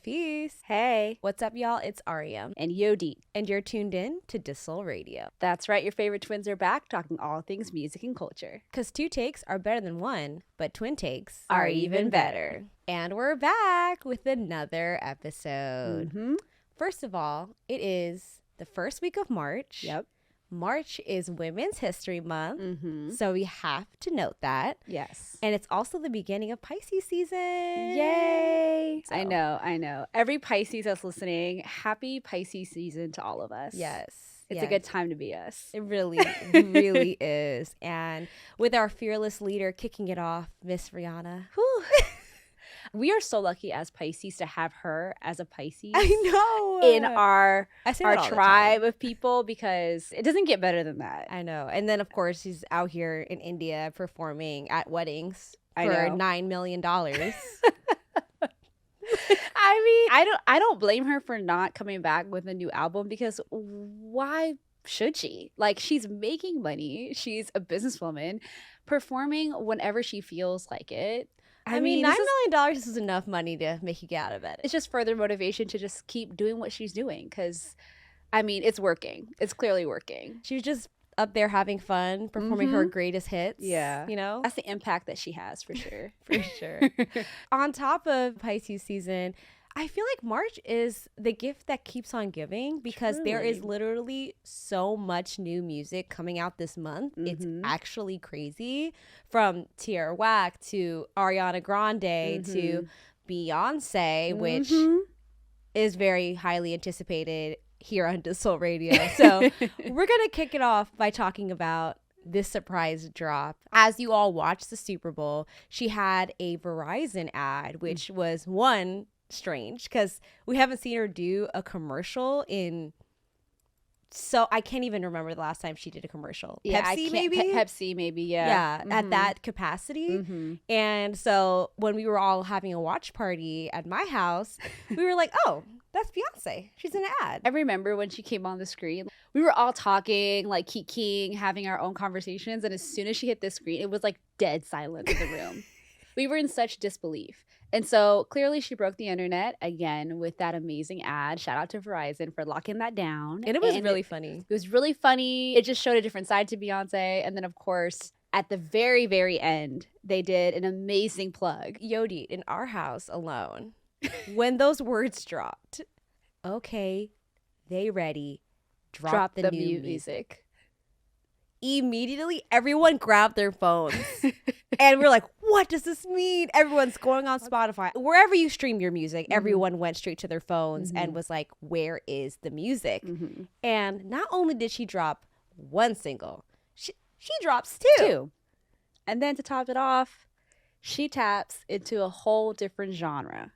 Peace. Hey, What's up, y'all? It's Ariam, and Yodit. and you're tuned in to deuxsol Radio. That's right, your favorite twins are back talking all things music and culture. Because two takes are better than one, but twin takes Are even better. And we're back with another episode. Mm-hmm. First of all, it is the first week of March. Yep. March is Women's History Month, Mm-hmm. so we have to note that. Yes. And it's also the beginning of Pisces season. Yay! So- I know. Every Pisces that's listening, happy Pisces season to all of us. Yes. It's a good time to be us. It really, really is. And with our fearless leader kicking it off, Miss Rihanna. Whew. We are so lucky as Pisces to have her as a Pisces I know. in our I say that all the tribe time. of people, because it doesn't get better than that. I know. And then, of course, she's out here in India performing at weddings I for know. $9 million. I don't blame her for not coming back with a new album, because why should she? Like, she's making money. She's a businesswoman performing whenever she feels like it. I mean, $9 million is enough money to make you get out of bed. It's just further motivation to just keep doing what she's doing, because, I mean, it's working. It's clearly working. She was just up there having fun, performing her greatest hits. Yeah. You know? That's the impact that she has, for sure. For sure. On top of Pisces season, I feel like March is the gift that keeps on giving, because there is Truly. literally so much new music coming out this month. It's actually crazy. From Tierra Whack to Ariana Grande to Beyonce, which is very highly anticipated here on deuxsol Radio. So we're going to kick it off by talking about this surprise drop. As you all watched the Super Bowl, she had a Verizon ad, which was one strange because we haven't seen her do a commercial in, so I can't even remember the last time she did a commercial. Yeah, Pepsi maybe? Pepsi, maybe, yeah. At that capacity. And so when we were all having a watch party at my house, we were like, oh, that's Beyonce. She's in an ad. I remember when she came on the screen, we were all talking, like kikiing, having our own conversations. And as soon as she hit the screen, it was like dead silence in the room. We were in such disbelief. And so clearly she broke the internet again with that amazing ad. Shout out to Verizon for locking that down. And it was really funny. It was really funny. It just showed a different side to Beyonce. And then, of course, at the very, very end, they did an amazing plug. Yodit, in our house alone, when those words dropped, okay, they ready, drop the new music. Immediately, everyone grabbed their phones. And we're like, what does this mean? Everyone's going on Spotify. Wherever you stream your music, everyone went straight to their phones and was like, where is the music? And not only did she drop one single, she drops two. And then to top it off, she taps into a whole different genre,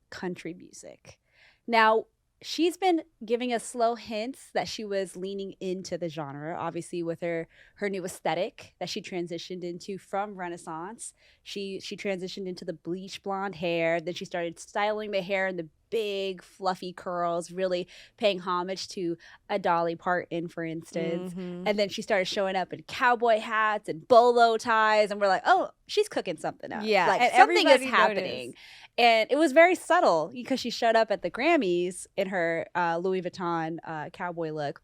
country music. Now, she's been giving us slow hints that she was leaning into the genre, obviously with her new aesthetic that she transitioned into from Renaissance. She transitioned into the bleach blonde hair. Then she started styling the hair in the big fluffy curls, really paying homage to a Dolly Parton, for instance. And then she started showing up in cowboy hats and bolo ties. And we're like, oh, she's cooking something up. Yeah, Like, and something is everybody happening. noticed. And it was very subtle because she showed up at the Grammys in her Louis Vuitton cowboy look,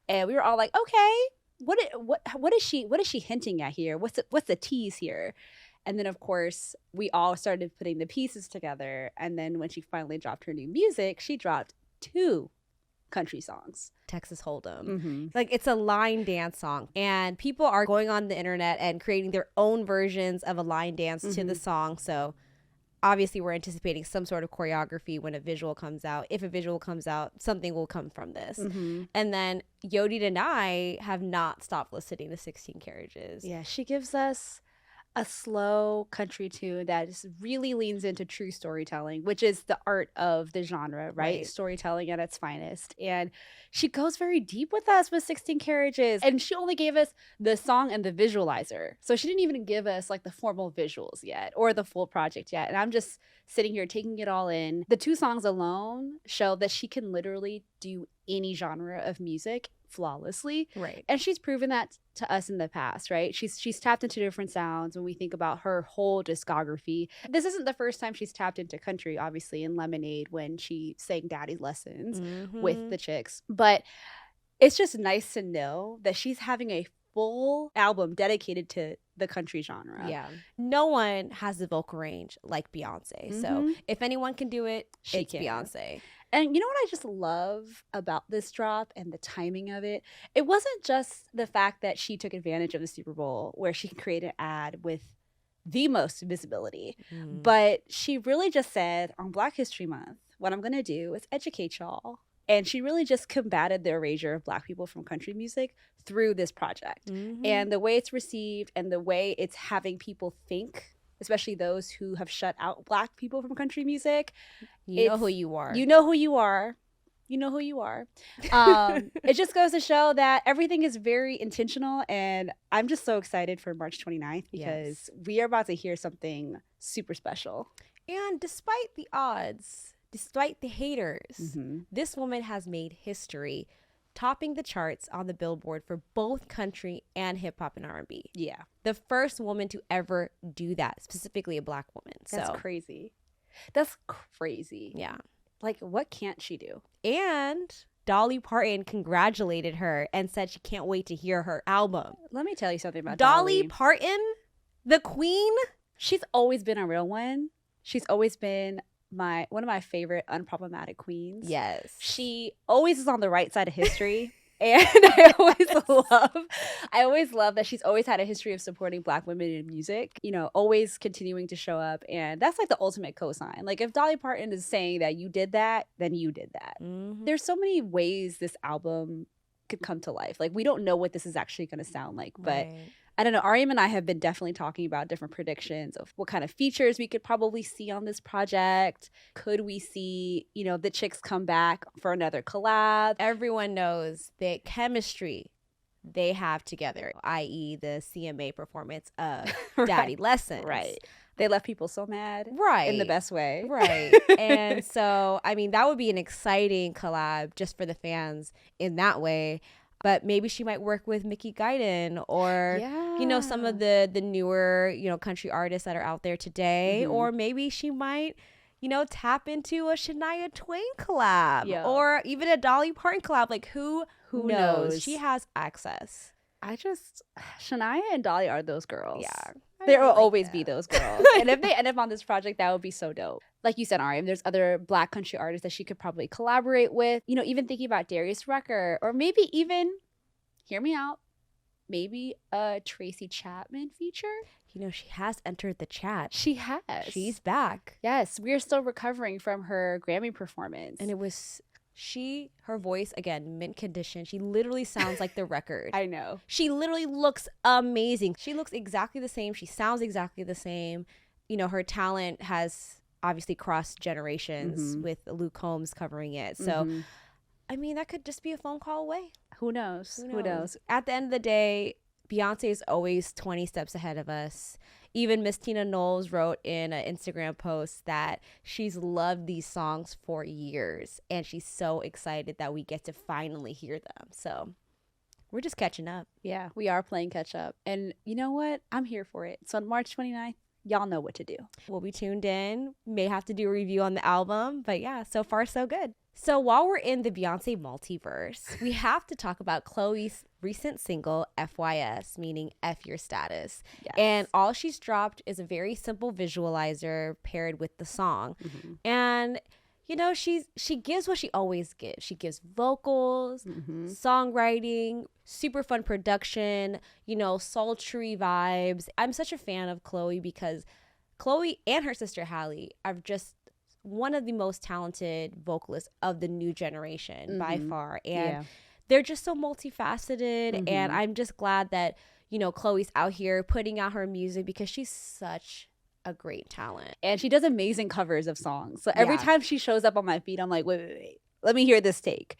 and we were all like, "Okay, what is she hinting at here? What's the tease here?" And then, of course, we all started putting the pieces together. And then when she finally dropped her new music, she dropped 2 country songs. Texas Hold'em. Like, it's a line dance song, and people are going on the internet and creating their own versions of a line dance to the song. So obviously we're anticipating some sort of choreography when a visual comes out. If a visual comes out, something will come from this. And then Yodit and I have not stopped listening to 16 Carriages. Yeah, she gives us a slow country tune that just really leans into true storytelling, which is the art of the genre, right? Storytelling at its finest. And she goes very deep with us with 16 Carriages. And she only gave us the song and the visualizer. So she didn't even give us like the formal visuals yet or the full project yet. And I'm just sitting here taking it all in. The 2 songs alone show that she can literally do any genre of music flawlessly. Right. And she's proven that to us in the past, right? She's tapped into different sounds when we think about her whole discography. This isn't the first time she's tapped into country, obviously, in Lemonade when she sang Daddy's Lessons with the Chicks. But it's just nice to know that she's having a full album dedicated to the country genre. Yeah. No one has the vocal range like Beyonce. So if anyone can do it, it's Beyonce. And you know what I just love about this drop and the timing of it? It wasn't just the fact that she took advantage of the Super Bowl where she created an ad with the most visibility, but she really just said on Black History Month, what I'm going to do is educate y'all. And she really just combated the erasure of Black people from country music through this project. And the way it's received and the way it's having people think, especially those who have shut out Black people from country music. You know who you are. You know who you are. You know who you are. It just goes to show that everything is very intentional. And I'm just so excited for March 29th because we are about to hear something super special. And despite the odds, despite the haters, this woman has made history, topping the charts on the Billboard for both country and hip hop and R&B. Yeah. The first woman to ever do that, specifically a Black woman. That's crazy. That's crazy. Yeah. Like, what can't she do? And Dolly Parton congratulated her and said she can't wait to hear her album. Let me tell you something about Dolly Parton, the queen. She's always been a real one. She's always been one of my favorite unproblematic queens. Yes. She always is on the right side of history. And I always love that she's always had a history of supporting Black women in music, you know, always continuing to show up. And that's like the ultimate cosign. Like if Dolly Parton is saying that you did that, then you did that. There's so many ways this album could come to life. Like we don't know what this is actually going to sound like, but I don't know. Ariam and I have been definitely talking about different predictions of what kind of features we could probably see on this project. Could we see, you know, the Chicks come back for another collab? Everyone knows the chemistry they have together, i.e. the CMA performance of Daddy Lessons. Right. They left people so mad. Right. In the best way. Right. And so, I mean, that would be an exciting collab just for the fans in that way. But maybe she might work with Mickey Guyton or, you know, some of the newer, you know, country artists that are out there today. Or maybe she might, you know, tap into a Shania Twain collab or even a Dolly Parton collab. Like, who knows? She has access. Shania and Dolly are those girls. Yeah. There will always be those girls. And if they end up on this project, that would be so dope. Like you said, Ariam, there's other Black country artists that she could probably collaborate with. You know, even thinking about Darius Rucker or maybe even, hear me out, maybe a Tracy Chapman feature. You know, she has entered the chat. She has. She's back. Yes, we're still recovering from her Grammy performance. And it was... her voice, again, mint condition. She literally sounds like the record. I know. She literally looks amazing. She looks exactly the same. She sounds exactly the same. You know, her talent has obviously crossed generations with Luke Combs covering it. So, I mean, that could just be a phone call away. Who knows? Who knows? At the end of the day, Beyonce is always 20 steps ahead of us. Even Miss Tina Knowles wrote in an Instagram post that she's loved these songs for years and she's so excited that we get to finally hear them. So we're just catching up. Yeah, we are playing catch up. And you know what? I'm here for it. So on March 29th, y'all know what to do. We'll be tuned in. May have to do a review on the album. But yeah, so far so good. So while we're in the Beyonce multiverse, we have to talk about Chloe's recent single, FYS, meaning F Your Status. Yes. And all she's dropped is a very simple visualizer paired with the song. And, you know, she gives what she always gives. She gives vocals, songwriting, super fun production, you know, sultry vibes. I'm such a fan of Chloe because Chloe and her sister Halle are just one of the most talented vocalists of the new generation by far. And they're just so multifaceted. And I'm just glad that, you know, Chloe's out here putting out her music because she's such a great talent. And she does amazing covers of songs. So every time she shows up on my feed, I'm like, wait. Let me hear this take.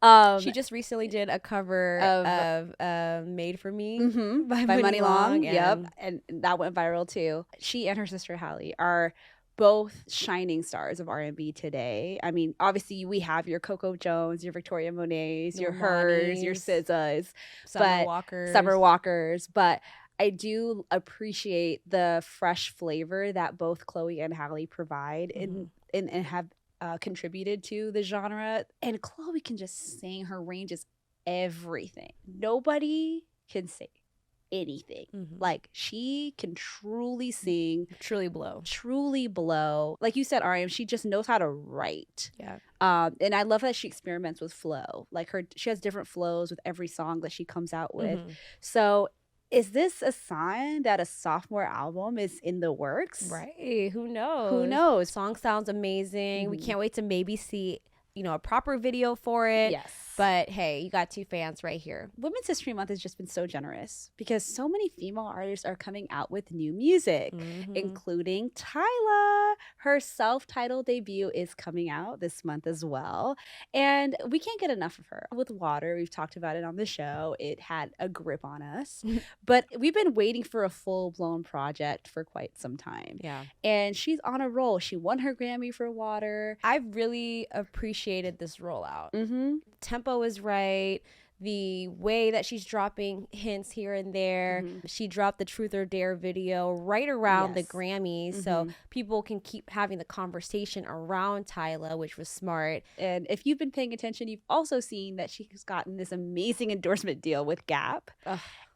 She just recently did a cover of Made for Me by Money Long. Yep. And that went viral too. She and her sister Halle are both shining stars of R&B today. I mean, obviously we have your Coco Jones, your Victoria Monets, your Hers, your SZAs, Summer Walkers, but I do appreciate the fresh flavor that both Chloe and Halle provide and have contributed to the genre. And Chloe can just sing. Her range is everything. Nobody can sing anything. Like, she can truly sing, truly blow. Like you said, Ariam, she just knows how to write. Yeah. And I love that she experiments with flow. Like, she has different flows with every song that she comes out with. So is this a sign that a sophomore album is in the works? Right. Who knows? Song sounds amazing. We can't wait to maybe see, a proper video for it. Yes. But hey, you got two fans right here. Women's History Month has just been so generous because so many female artists are coming out with new music, including Tyla. Her self-titled debut is coming out this month as well. And we can't get enough of her. With Water, we've talked about it on the show. It had a grip on us. But we've been waiting for a full-blown project for quite some time. Yeah. And she's on a roll. She won her Grammy for Water. I've really appreciated this rollout. Tempo is right. The way that she's dropping hints here and there. She dropped the Truth or Dare video right around the Grammys, so people can keep having the conversation around Tyla, which was smart. And if you've been paying attention, you've also seen that she's gotten this amazing endorsement deal with Gap.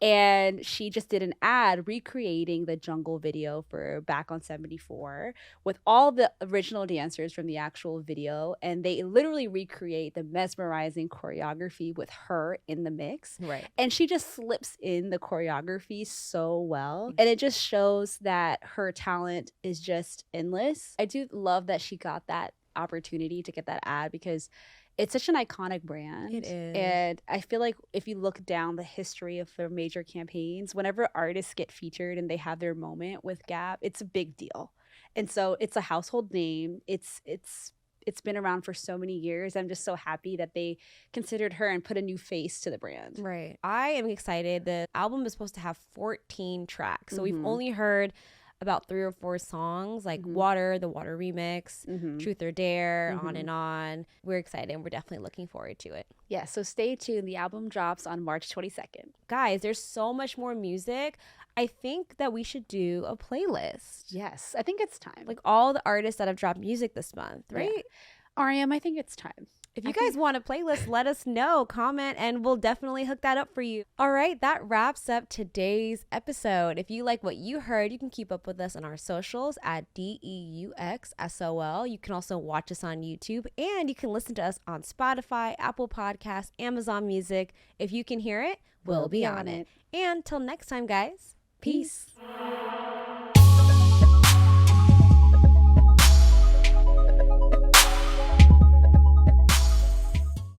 And she just did an ad recreating the Jungle video for Back on 74 with all the original dancers from the actual video. And they literally recreate the mesmerizing choreography with her in the mix. Right. And she just slips in the choreography so well. And it just shows that her talent is just endless. I do love that she got that opportunity to get that ad because it's such an iconic brand. It is. And I feel like if you look down the history of their major campaigns, whenever artists get featured and they have their moment with Gap, it's a big deal. And so it's a household name. It's been around for so many years. I'm just so happy that they considered her and put a new face to the brand. Right. I am excited. The album is supposed to have 14 tracks. So we've only heard about 3 or 4 songs, like Water, the Water remix, Truth or Dare, on and on. We're excited. We're definitely looking forward to it. Yeah, so stay tuned. The album drops on March 22nd. Guys, there's so much more music. I think that we should do a playlist. Yes, I think it's time. Like all the artists that have dropped music this month, right? Yeah. Ariam, I think it's time. If you guys want a playlist, let us know, comment, and we'll definitely hook that up for you. All right, that wraps up today's episode. If you like what you heard, you can keep up with us on our socials at DEUXSOL. You can also watch us on YouTube, and you can listen to us on Spotify, Apple Podcasts, Amazon Music. If you can hear it, we'll be on it. And till next time, guys, peace.